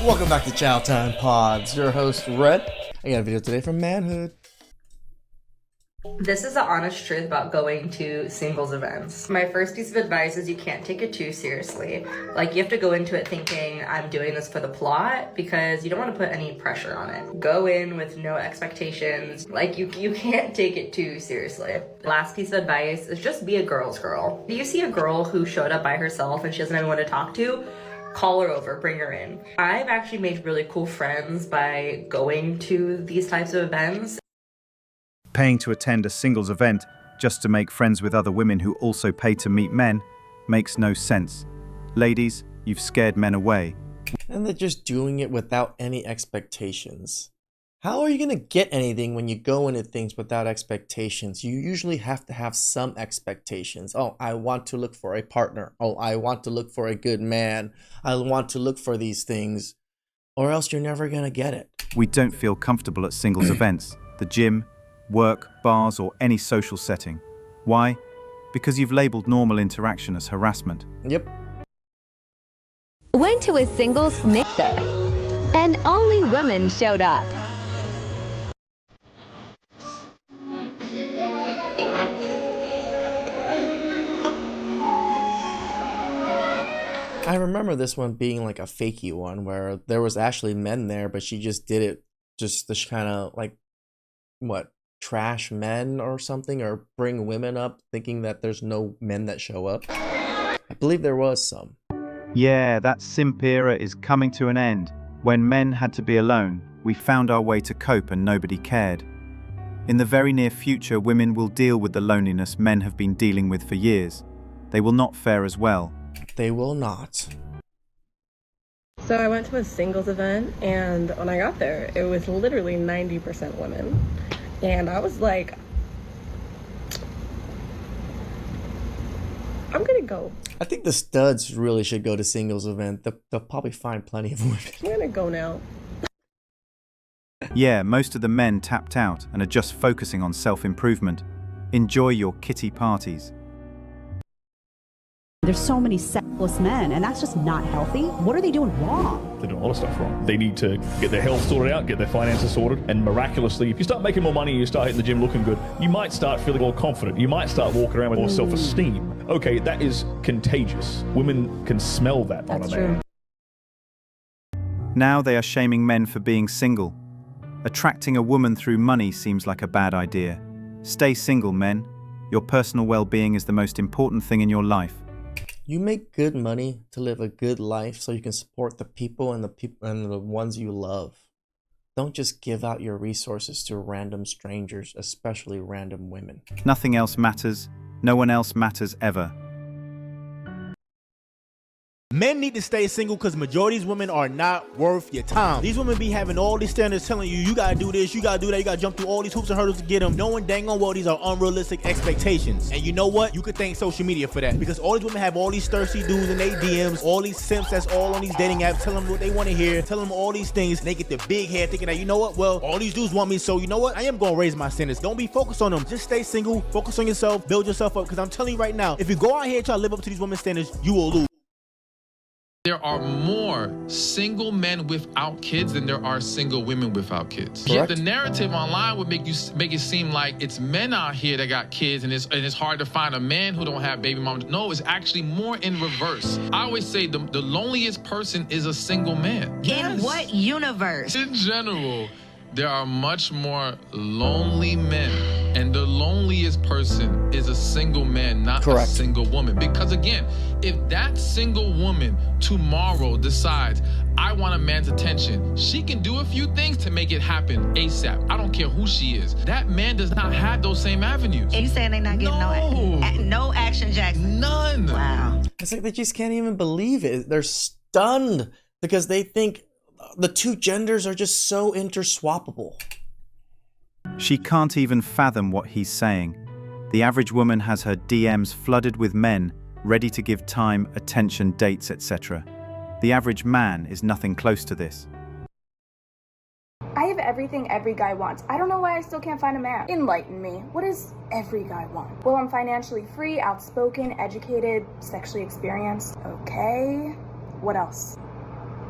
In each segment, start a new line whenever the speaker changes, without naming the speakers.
Welcome back to CHOWTIME Pods. Your host, Red. I got a video today from Manhood.
This is the honest truth about going to singles events. My first piece of advice is you can't take it too seriously. Like, you have to go into it thinking, I'm doing this for the plot, because you don't want to put any pressure on it. Go in with no expectations. Like, you can't take it too seriously. Last piece of advice is just be a girl's girl. If you see a girl who showed up by herself and she doesn't have anyone to talk to, call her over, bring her in. I've actually made really cool friends by going to these types of events.
Paying to attend a singles event just to make friends with other women who also pay to meet men makes no sense. Ladies, you've scared men away.
And they're just doing it without any expectations. How are you going to get anything when you go into things without expectations? You usually have to have some expectations. Oh, I want to look for a partner. Oh, I want to look for a good man. I want to look for these things. Or else you're never going to get it.
We don't feel comfortable at singles events, the gym, work, bars, or any social setting. Why? Because you've labeled normal interaction as harassment.
Yep.
Went to a singles mixer, and only women showed up.
I remember this one being like a fakey one where there was actually men there, but she just did it just to kind of like, what, trash men or something, or bring women up thinking that there's no men that show up. I believe there was some.
Yeah, that simp era is coming to an end. When men had to be alone, we found our way to cope and nobody cared. In the very near future, women will deal with the loneliness men have been dealing with for years. They will not fare as well.
They will not.
So I went to a singles event, and when I got there, it was literally 90% women. And I was like, I'm gonna go.
I think the studs really should go to singles event. They'll probably find plenty of women.
I'm gonna go now.
Yeah, most of the men tapped out and are just focusing on self-improvement. Enjoy your kitty parties.
There's so many sexless men, and that's just not healthy. What are they doing wrong?
They're doing a lot of stuff wrong. They need to get their health sorted out, get their finances sorted, and miraculously, if you start making more money and you start hitting the gym looking good, you might start feeling more confident. You might start walking around with more self-esteem. Okay, that is contagious. Women can smell that on a man.
Now they are shaming men for being single. Attracting a woman through money seems like a bad idea. Stay single, men. Your personal well-being is the most important thing in your life.
You make good money to live a good life so you can support the people and the ones you love. Don't just give out your resources to random strangers, especially random women.
Nothing else matters. No one else matters ever.
Men need to stay single because majority of these women are not worth your time. These women be having all these standards telling you gotta do this, you gotta do that, you gotta jump through all these hoops and hurdles to get them, knowing dang on well these are unrealistic expectations. And you know what? You could thank social media for that, because all these women have all these thirsty dudes in their DMs, all these simps that's all on these dating apps, telling them what they want to hear, telling them all these things, and they get the big head thinking that, you know what? Well, all these dudes want me, so you know what? I am gonna raise my standards. Don't be focused on them. Just stay single, focus on yourself, build yourself up, because I'm telling you right now, if you go out here and try to live up to these women's standards, you will lose.
There are more single men without kids than there are single women without kids.
Correct.
Yet the narrative online would make it seem like it's men out here that got kids and it's hard to find a man who don't have baby moms. No, it's actually more in reverse. I always say the loneliest person is a single man.
In what universe?
In general, there are much more lonely men, and the loneliest person is a single man, not
Correct.
a single woman. Because again, if that single woman tomorrow decides, I want a man's attention, she can do a few things to make it happen ASAP. I don't care who she is. That man does not have those same avenues.
And you saying they not getting no action, Jackson?
None.
Wow.
It's like they just can't even believe it. They're stunned because they think the two genders are just so interswappable.
She can't even fathom what he's saying. The average woman has her DMs flooded with men, ready to give time, attention, dates, etc. The average man is nothing close to this.
I have everything every guy wants. I don't know why I still can't find a man. Enlighten me. What does every guy want? Well, I'm financially free, outspoken, educated, sexually experienced. Okay. What else?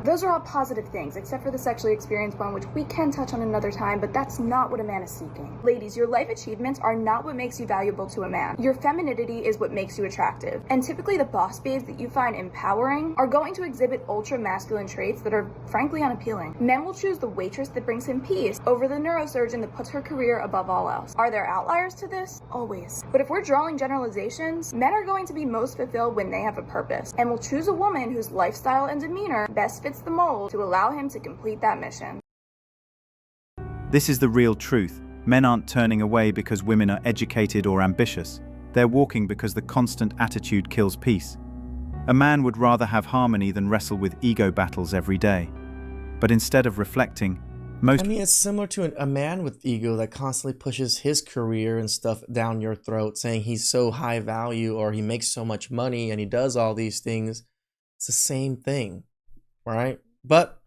Those are all positive things, except for the sexually experienced one, which we can touch on another time, but that's not what a man is seeking. Ladies, your life achievements are not what makes you valuable to a man. Your femininity is what makes you attractive. And typically the boss babes that you find empowering are going to exhibit ultra masculine traits that are frankly unappealing. Men will choose the waitress that brings him peace over the neurosurgeon that puts her career above all else. Are there outliers to this? Always. But if we're drawing generalizations, men are going to be most fulfilled when they have a purpose, and will choose a woman whose lifestyle and demeanor best fits the mold to allow him to complete that mission.
This is the real truth. Men aren't turning away because women are educated or ambitious. They're walking because the constant attitude kills peace. A man would rather have harmony than wrestle with ego battles every day. But instead of reflecting,
I mean, it's similar to a man with ego that constantly pushes his career and stuff down your throat, saying he's so high value or he makes so much money and he does all these things. It's the same thing, right? But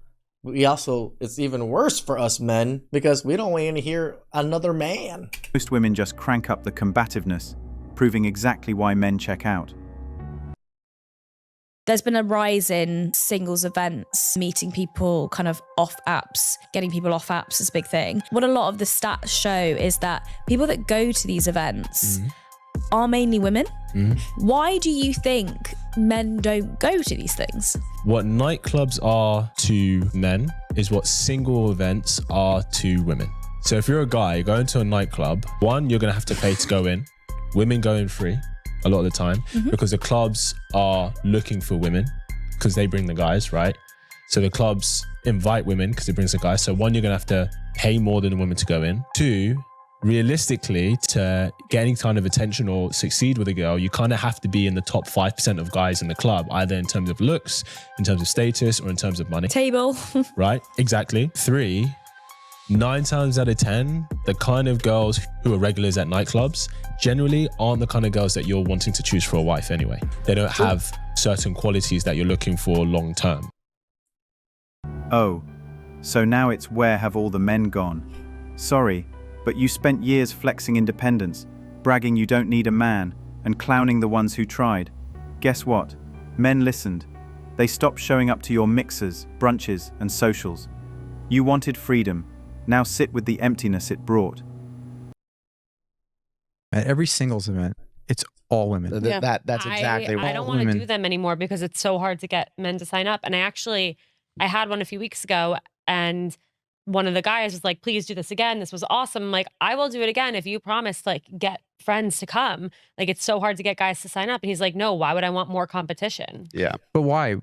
we also, it's even worse for us men because we don't want to hear another man.
Most women just crank up the combativeness, proving exactly why men check out.
There's been a rise in singles events, meeting people kind of off apps, getting people off apps is a big thing. What a lot of the stats show is that people that go to these events are mainly women. Why do you think men don't go to these things?
What nightclubs are to men is what single events are to women. So if you're a guy going to a nightclub, one, you're going to have to pay to go in. Women go in free a lot of the time because the clubs are looking for women because they bring the guys, right? So the clubs invite women because it brings the guys. So one, you're going to have to pay more than the women to go in. Two, realistically, to get any kind of attention or succeed with a girl, you kind of have to be in the top 5% of guys in the club, either in terms of looks, in terms of status, or in terms of money.
Table.
Right, exactly. 3, 9 times out of 10, the kind of girls who are regulars at nightclubs generally aren't the kind of girls that you're wanting to choose for a wife anyway. They don't have certain qualities that you're looking for long term.
Oh, so now it's where have all the men gone? Sorry, but you spent years flexing independence, bragging you don't need a man, and clowning the ones who tried. Guess what? Men listened. They stopped showing up to your mixers, brunches, and socials. You wanted freedom. Now sit with the emptiness it brought.
At every singles event, it's all women.
That's exactly
I don't want to do them anymore because it's so hard to get men to sign up. And I had one a few weeks ago, and one of the guys was like, please do this again. This was awesome. I'm like, I will do it again if you promise to get friends to come. Like, it's so hard to get guys to sign up. And he's like, no, why would I want more competition?
Yeah.
But why?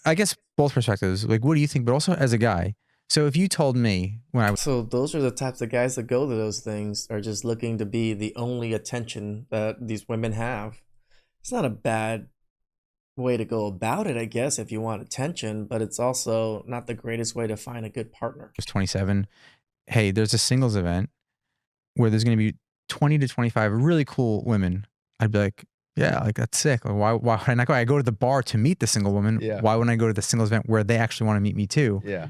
I guess both perspectives. What do you think? But also as a guy. So if you told me when I was...
So those are the types of guys that go to those things, are just looking to be the only attention that these women have. It's not a bad way to go about it, I guess, if you want attention, but it's also not the greatest way to find a good partner.
I was 27. Hey, there's a singles event where there's going to be 20 to 25 really cool women. I'd be like, yeah, that's sick. Like, why would I not go? I go to the bar to meet the single woman. Yeah. Why wouldn't I go to the singles event where they actually want to meet me too?
Yeah.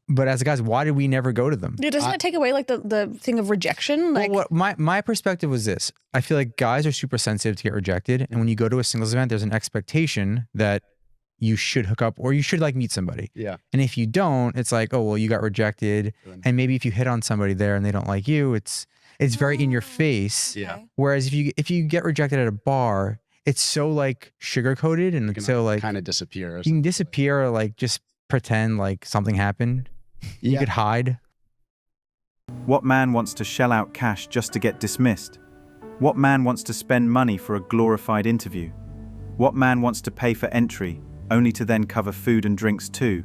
But as guys, why did we never go to them?
Yeah, doesn't that take away the thing of rejection?
Well, my perspective was this. I feel like guys are super sensitive to get rejected. And when you go to a singles event, there's an expectation that you should hook up or you should meet somebody.
Yeah.
And if you don't, it's like, oh, well, you got rejected. And maybe if you hit on somebody there and they don't like you, it's very in your face.
Yeah.
Whereas if you get rejected at a bar, it's so sugar coated and it's so
kind of disappear.
You can disappear or just pretend something happened. You could hide.
What man wants to shell out cash just to get dismissed? What man wants to spend money for a glorified interview? What man wants to pay for entry, only to then cover food and drinks too?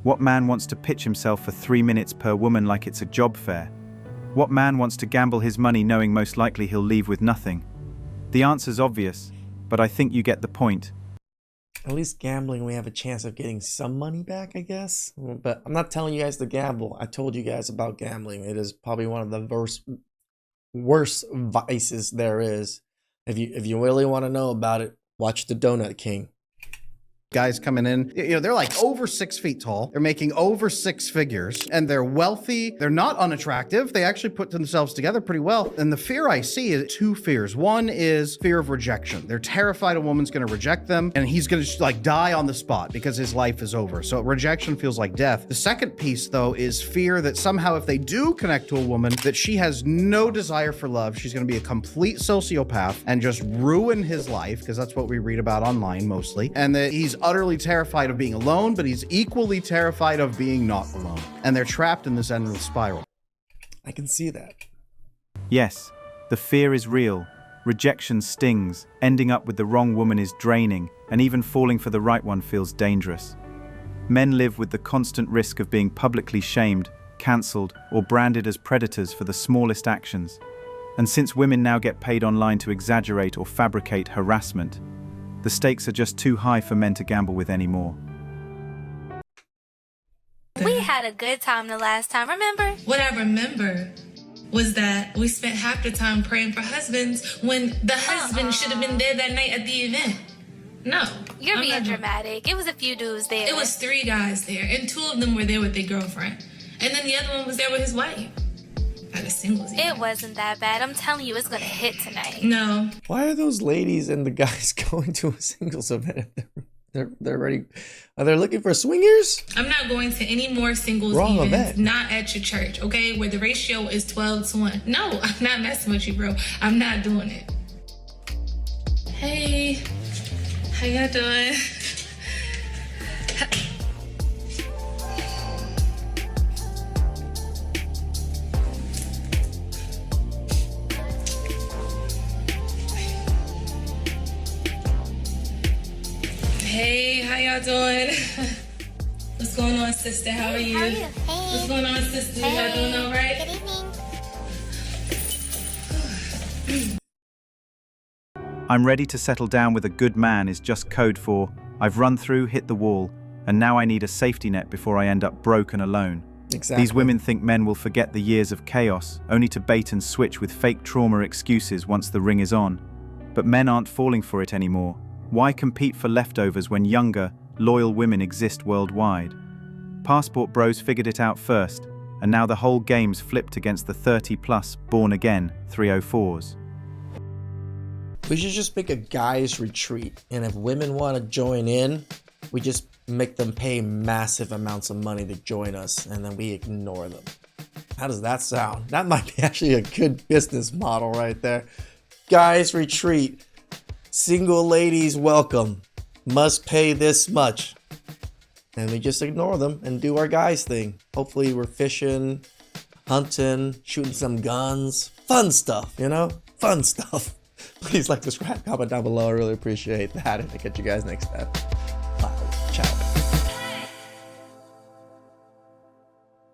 What man wants to pitch himself for 3 minutes per woman like it's a job fair? What man wants to gamble his money knowing most likely he'll leave with nothing? The answer's obvious, but I think you get the point.
At least gambling, we have a chance of getting some money back, I guess. But I'm not telling you guys to gamble. I told you guys about gambling. It is probably one of the worst vices there is. If you really want to know about it, watch The Donut King.
Guys coming in, they're like over 6 feet tall. They're making over 6 figures and they're wealthy. They're not unattractive. They actually put themselves together pretty well. And the fear I see is 2 fears. One is fear of rejection. They're terrified a woman's going to reject them and he's going to like die on the spot because his life is over. So rejection feels like death. The second piece though is fear that somehow if they do connect to a woman, that she has no desire for love. She's going to be a complete sociopath and just ruin his life, because that's what we read about online mostly. And that he's utterly terrified of being alone, but he's equally terrified of being not alone. And they're trapped in this endless spiral.
I can see that.
Yes, the fear is real. Rejection stings. Ending up with the wrong woman is draining, and even falling for the right one feels dangerous. Men live with the constant risk of being publicly shamed, cancelled, or branded as predators for the smallest actions. And since women now get paid online to exaggerate or fabricate harassment, the stakes are just too high for men to gamble with anymore.
We had a good time the last time, remember?
What I remember was that we spent half the time praying for husbands when the husband should have been there that night at the event. No.
You're being dramatic. It was a few dudes there.
It was 3 guys there, and 2 of them were there with their girlfriend. And then the other one was there with his wife. At a singles event.
It wasn't that bad. I'm telling you, it's gonna hit tonight.
No.
Why are those ladies and the guys going to a singles event? They're ready. Are they looking for swingers?
I'm not going to any more singles
Wrong
events.
event.
Not at your church, okay? Where the ratio is 12-1. No, I'm not messing with you, bro. I'm not doing it. Hey, how y'all doing? Hey, how y'all doing? What's going on, sister? How are you?
Hey.
What's going on, sister? Y'all doing all right?
Good evening.
I'm ready to settle down with a good man is just code for I've run through, hit the wall, and now I need a safety net before I end up broke and alone.
Exactly.
These women think men will forget the years of chaos, only to bait and switch with fake trauma excuses once the ring is on. But men aren't falling for it anymore. Why compete for leftovers when younger, loyal women exist worldwide? Passport bros figured it out first, and now the whole game's flipped against the 30-plus, born-again 304s.
We should just make a guys retreat, and if women want to join in, we just make them pay massive amounts of money to join us, and then we ignore them. How does that sound? That might be actually a good business model right there. Guys retreat. Single ladies welcome. Must pay this much. And we just ignore them and do our guys thing. Hopefully we're fishing, hunting, shooting some guns. Fun stuff, Fun stuff. Please like, subscribe, comment down below. I really appreciate that. And I'll catch you guys next time.